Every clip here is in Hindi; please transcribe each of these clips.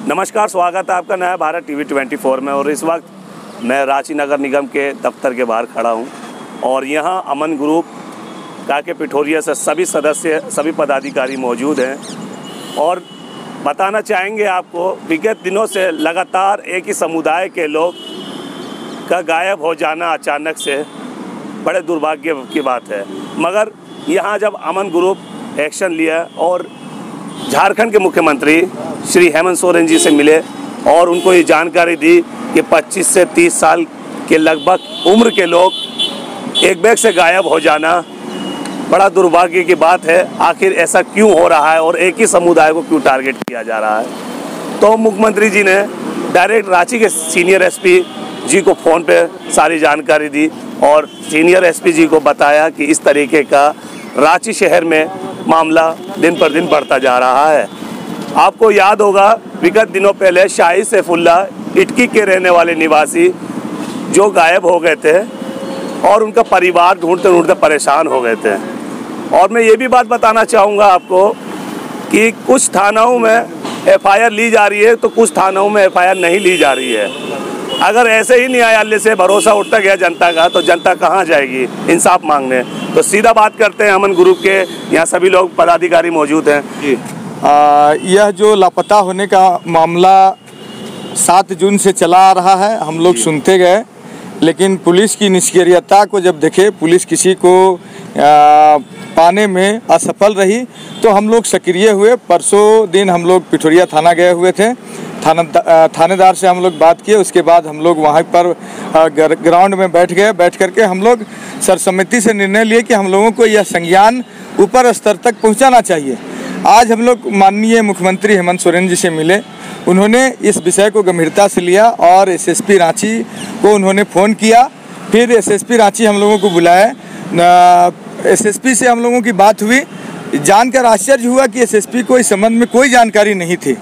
नमस्कार, स्वागत है आपका नया भारत टीवी 24 में। और इस वक्त मैं रांची नगर निगम के दफ्तर के बाहर खड़ा हूं और यहां अमन ग्रुप काके पिठोरिया से सभी सदस्य, सभी पदाधिकारी मौजूद हैं और बताना चाहेंगे आपको, विगत दिनों से लगातार एक ही समुदाय के लोग का गायब हो जाना अचानक से बड़े दुर्भाग्य की बात है। मगर यहाँ जब अमन ग्रुप एक्शन लिया और झारखंड के मुख्यमंत्री श्री हेमंत सोरेन जी से मिले और उनको ये जानकारी दी कि 25 से 30 साल के लगभग उम्र के लोग एक बैग से गायब हो जाना बड़ा दुर्भाग्य की बात है। आखिर ऐसा क्यों हो रहा है और एक ही समुदाय को क्यों टारगेट किया जा रहा है? तो मुख्यमंत्री जी ने डायरेक्ट रांची के सीनियर एसपी जी को फ़ोन पे सारी जानकारी दी और सीनियर एसपी जी को बताया कि इस तरीके का रांची शहर में मामला दिन पर दिन बढ़ता जा रहा है। आपको याद होगा, विगत दिनों पहले शाही सैफुल्ला इटकी के रहने वाले निवासी जो गायब हो गए थे और उनका परिवार ढूंढते ढूंढते परेशान हो गए थे। और मैं ये भी बात बताना चाहूँगा आपको कि कुछ थानों में एफआईआर ली जा रही है तो कुछ थानों में एफआईआर नहीं ली जा रही है। अगर ऐसे ही न्यायालय से भरोसा उठता गया जनता का, तो जनता कहाँ जाएगी इंसाफ मांगने? तो सीधा बात करते हैं, अमन ग्रुप के यहाँ सभी लोग पदाधिकारी मौजूद हैं। यह जो लापता होने का मामला 7 जून से चला आ रहा है, हम लोग सुनते गए, लेकिन पुलिस की निष्क्रियता को जब देखे, पुलिस किसी को पाने में असफल रही, तो हम लोग सक्रिय हुए। परसों दिन हम लोग पिठोरिया थाना गए हुए थे, थानेदार से हम लोग बात किए। उसके बाद हम लोग वहाँ पर ग्राउंड में बैठ गए। बैठ करके हम लोग सर्वसम्मति से निर्णय लिए कि हम लोगों को यह संज्ञान ऊपर स्तर तक पहुँचाना चाहिए। आज हम लोग माननीय मुख्यमंत्री हेमंत सोरेन जी से मिले। उन्होंने इस विषय को गंभीरता से लिया और एसएसपी रांची को उन्होंने फ़ोन किया। फिर एसएसपी रांची हम लोगों को बुलाया। एसएसपी से हम लोगों की बात हुई, जानकर आश्चर्य हुआ कि एसएसपी को इस संबंध में कोई जानकारी नहीं थी।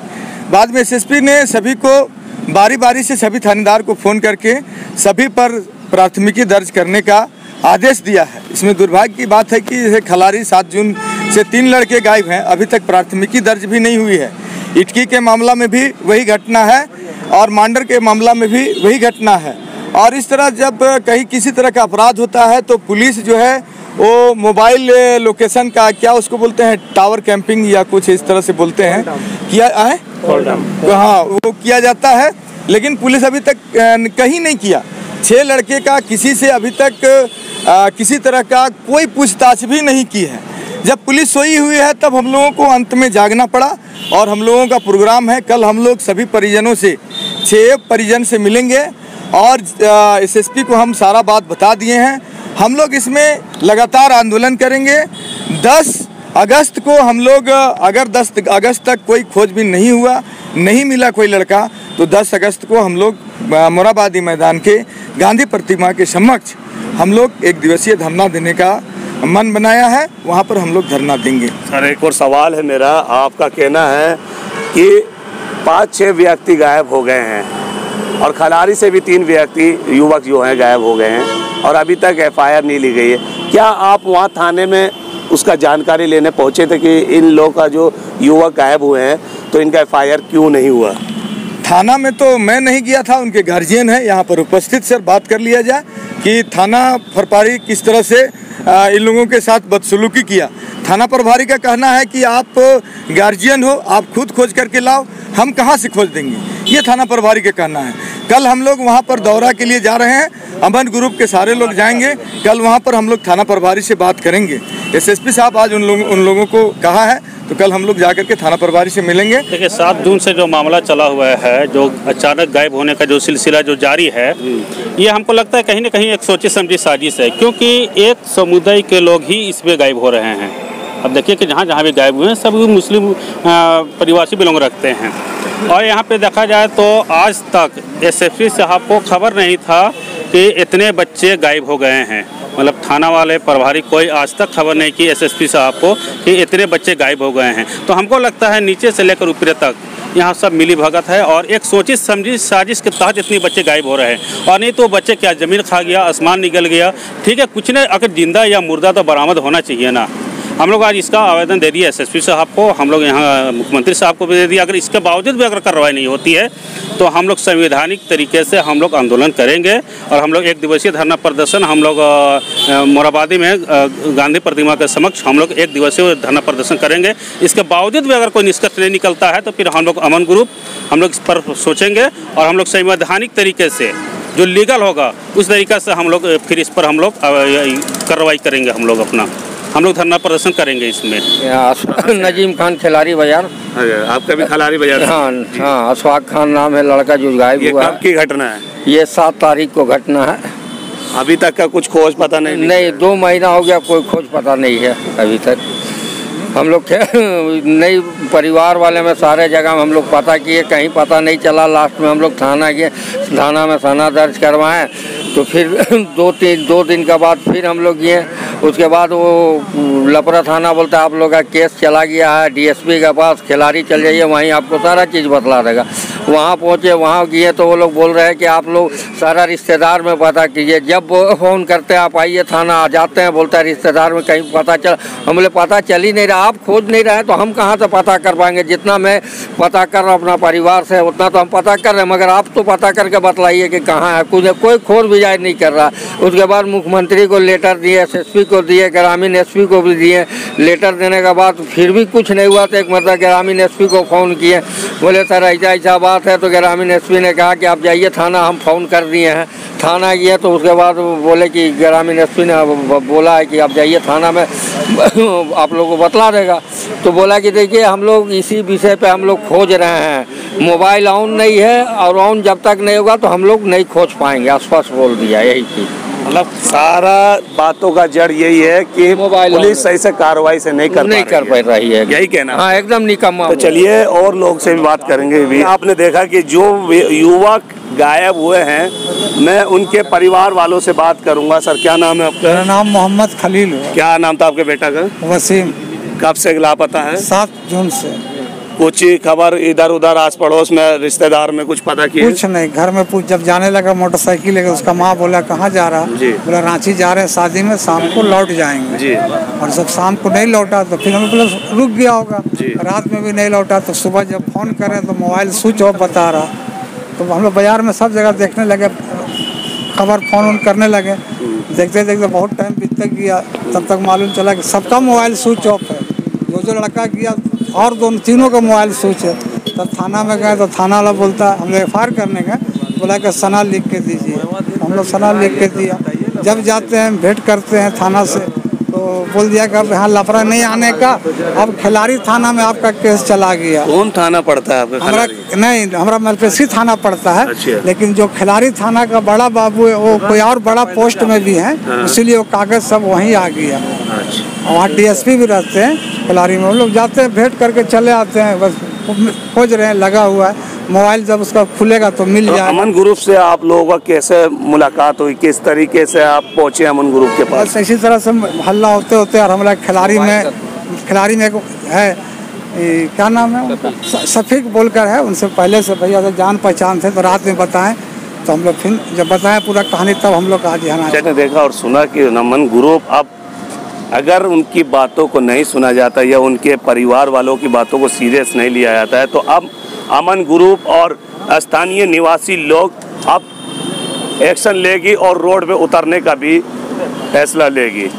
बाद में एसएसपी ने सभी को बारी बारी से सभी थानेदार को फ़ोन करके सभी पर प्राथमिकी दर्ज करने का आदेश दिया है। इसमें दुर्भाग्य की बात है कि खलारी 7 जून से 3 लड़के गायब हैं, अभी तक प्राथमिकी दर्ज भी नहीं हुई है। इटकी के मामला में भी वही घटना है और मांडर के मामला में भी वही घटना है। और इस तरह जब कहीं किसी तरह का अपराध होता है तो पुलिस जो है वो मोबाइल लोकेशन का, क्या उसको बोलते हैं, टावर कैंपिंग या कुछ इस तरह से बोलते हैं, किया है। हाँ, वो किया जाता है, लेकिन पुलिस अभी तक कहीं नहीं किया। 6 लड़के का किसी से अभी तक किसी तरह का कोई पूछताछ भी नहीं की है। जब पुलिस सोई हुई है तब हम लोगों को अंत में जागना पड़ा और हम लोगों का प्रोग्राम है, कल हम लोग सभी परिजनों से 6 परिजन से मिलेंगे और एसएसपी को हम सारा बात बता दिए हैं। हम लोग इसमें लगातार आंदोलन करेंगे। 10 अगस्त को हम लोग, अगर 10 अगस्त तक कोई खोजबीन नहीं हुआ, नहीं मिला कोई लड़का, तो 10 अगस्त को हम लोग मोराबादी मैदान के गांधी प्रतिमा के समक्ष हम लोग 1 दिवसीय धरना देने का मन बनाया है। वहाँ पर हम लोग धरना देंगे। सर, एक और सवाल है मेरा। आपका कहना है कि 5-6 व्यक्ति गायब हो गए हैं और खलारी से भी 3 व्यक्ति युवक जो हैं गायब हो गए हैं और अभी तक एफआईआर नहीं ली गई है। क्या आप वहाँ थाने में उसका जानकारी लेने पहुँचे थे कि इन लोगों का जो युवक गायब हुए हैं तो इनका एफआईआर क्यों नहीं हुआ? थाना में तो मैं नहीं गया था, उनके गार्जियन है यहाँ पर उपस्थित। सर, बात कर लिया जाए कि थाना प्रभारी किस तरह से इन लोगों के साथ बदसलूकी किया। थाना प्रभारी का कहना है कि आप गार्जियन हो, आप खुद खोज करके लाओ, हम कहाँ से खोज देंगे, ये थाना प्रभारी का कहना है। कल हम लोग वहाँ पर दौरा के लिए जा रहे हैं, अमन ग्रुप के सारे लोग जाएंगे। कल वहाँ पर हम लोग थाना प्रभारी से बात करेंगे। एसएसपी साहब आज उन लोगों को कहा है, तो कल हम लोग जाकर के थाना प्रभारी से मिलेंगे। देखिए, 7 जून से जो मामला चला हुआ है, जो अचानक गायब होने का जो सिलसिला जो जारी है, ये हमको लगता है कहीं ना कहीं एक सोची समझी साजिश है, क्योंकि एक समुदाय के लोग ही इसमें गायब हो रहे हैं। अब देखिए कि जहाँ जहाँ भी गायब हुए हैं सब मुस्लिम परिवार से बिलोंग रखते हैं। और यहाँ पे देखा जाए तो आज तक एसएसपी साहब को खबर नहीं था कि इतने बच्चे गायब हो गए हैं। मतलब थाना वाले प्रभारी कोई आज तक खबर नहीं की एसएसपी साहब को कि इतने बच्चे गायब हो गए हैं। तो हमको लगता है नीचे से लेकर ऊपर तक यहाँ सब मिली भगत है और एक सोची समझी साजिश के तहत इतने बच्चे गायब हो रहे हैं। और नहीं तो बच्चे क्या ज़मीन खा गया, आसमान निकल गया, ठीक है, कुछ नहीं, अगर जिंदा या मुर्दा तो बरामद होना चाहिए ना। हम लोग आज इसका आवेदन दे दिया SSP साहब को, हम लोग यहाँ मुख्यमंत्री साहब को भी दे दिया। अगर इसके बावजूद भी अगर कार्रवाई नहीं होती है तो हम लोग संवैधानिक तरीके से हम लोग आंदोलन करेंगे और हम लोग 1 दिवसीय धरना प्रदर्शन हम लोग मोराबादी में गांधी प्रतिमा के समक्ष हम लोग 1 दिवसीय धरना प्रदर्शन करेंगे। इसके बावजूद भी अगर कोई निष्कर्ष नहीं निकलता है तो फिर हम लोग अमन ग्रुप हम लोग इस पर सोचेंगे और हम लोग संवैधानिक तरीके से जो लीगल होगा उस तरीके से हम लोग फिर इस पर हम लोग कार्रवाई करेंगे। हम लोग धरना प्रदर्शन करेंगे इसमें। नजीम खान खिलाड़ी बाजार। आपका भी खिलाड़ी बाजार? हाँ, अशफाक खान नाम है लड़का जो गायब हुआ। कब की घटना है? ये 7 तारीख को घटना है। अभी तक का कुछ खोज पता नहीं? 2 महीना हो गया, कोई खोज पता नहीं है अभी तक। हम लोग नई परिवार वाले में सारे जगह हम लोग पता किए, कहीं पता नहीं चला। लास्ट में हम लोग थाना गए, थाना में सना दर्ज करवाएं तो फिर 2 दिन के बाद फिर हम लोग गए। उसके बाद वो लपरा थाना बोलता है आप लोग का केस चला गया है DSP के पास, खिलाड़ी चल जाइए, वहीं आपको सारा चीज़ बतला देगा। वहाँ पहुँचे, वहाँ गए तो वो लोग बोल रहे हैं कि आप लोग सारा रिश्तेदार में पता कीजिए। जब फ़ोन करते हैं आप आइए थाना, आ जाते हैं, बोलता है रिश्तेदार में कहीं पता चल। हम बोले पता चल ही नहीं रहा, आप खोज नहीं रहे तो हम कहाँ से पता कर पाएंगे। जितना मैं पता कर रहा हूँ अपना परिवार से उतना तो हम पता कर रहे हैं, मगर आप तो पता करके बतलाइए कि कहाँ है। कोई खोज बिजाय नहीं कर रहा। उसके बाद मुख्यमंत्री को लेटर दिए, SSP को दिए, ग्रामीण SP को भी दिए। लेटर देने के बाद फिर भी कुछ नहीं हुआ तो एक मतलब ग्रामीण SP को फ़ोन किए, बोले सर ऐसा बात है। तो ग्रामीण SP ने कहा कि आप जाइए थाना, हम फ़ोन कर दिए हैं। थाना गए तो उसके बाद बोले कि ग्रामीण SP ने बोला है कि आप जाइए थाना में आप लोगों को बतला देगा। तो बोला कि देखिए हम लोग इसी विषय पे हम लोग खोज रहे हैं, मोबाइल ऑन नहीं है और ऑन जब तक नहीं होगा तो हम लोग नहीं खोज पाएंगे, स्पष्ट बोल दिया यही चीज़। मतलब सारा बातों का जड़ यही है कि पुलिस सही से कार्रवाई से नहीं कर पा रही है। यही कहना? हाँ, एकदम निकम्मा। तो चलिए और लोग से भी बात करेंगे भी। आपने देखा कि जो युवक गायब हुए हैं, मैं उनके परिवार वालों से बात करूंगा। सर क्या नाम है आपका? मेरा नाम मोहम्मद खलील है। क्या नाम था आपके बेटा का? वसीम। कब से लापता है? 7 जून से। कुछ खबर इधर उधर आस पड़ोस में रिश्तेदार में कुछ पता किया? कुछ नहीं, घर में पूछ, जब जाने लगा मोटरसाइकिल लेकर, उसका माँ बोला कहाँ जा रहा? बोला रांची जा रहे हैं शादी में, शाम को लौट जाएंगे जी। और जब शाम को नहीं लौटा तो फिर हम बोला रुक गया होगा। रात में भी नहीं लौटा तो सुबह जब फोन करें तो मोबाइल स्विच ऑफ बता रहा। तो हम लोग बाजार में सब जगह देखने लगे, खबर फोन करने लगे। देखते देखते बहुत टाइम बीतते गया, तब तक मालूम चला कि सबका मोबाइल स्विच ऑफ है। जो लड़का गया और 2-3 का मोबाइल स्विच है। तब थाना में गए तो थाना वाला बोलता है, हम लोग FIR करने गए, बोला कि सना लिख के दीजिए। हम लोग सना लिख के दिया। जब जाते हैं भेंट करते हैं थाना से तो बोल दिया कि अब यहाँ लफड़ा नहीं आने का, अब खिलाड़ी थाना में आपका केस चला गया। कौन थाना पड़ता है आपका? हमारा मलपेशी थाना पड़ता है। अच्छा। लेकिन जो खिलाड़ी थाना का बड़ा बाबू है वो कोई और बड़ा पोस्ट में भी है। हाँ। इसीलिए वो कागज सब वहीं आ गया। अच्छा। वहाँ DSP भी रहते हैं खिलाड़ी में। हम लोग जाते हैं भेंट करके चले आते हैं, बस खोज रहे हैं, लगा हुआ है। मोबाइल जब उसका खुलेगा तो मिल जाएगा। अमन ग्रुप से आप लोगों का कैसे मुलाकात हुई, किस तरीके से आप पहुंचे अमन ग्रुप के पास? बस इसी तरह से हल्ला होते होते और हमारा खिलाड़ी में एक है, क्या नाम है उनका, शफीक बोलकर है। उनसे पहले से भैया से जान पहचान थे तो रात में बताएं तो हम लोग फिर जब बताएं पूरा कहानी तब हम लोग आज यहाँ मैंने देखा और सुना कि अमन ग्रुप, अब अगर उनकी बातों को नहीं सुना जाता या उनके परिवार वालों की बातों को सीरियस नहीं लिया जाता है तो अब अमन ग्रुप और स्थानीय निवासी लोग अब एक्शन लेगी और रोड पे उतरने का भी फैसला लेगी।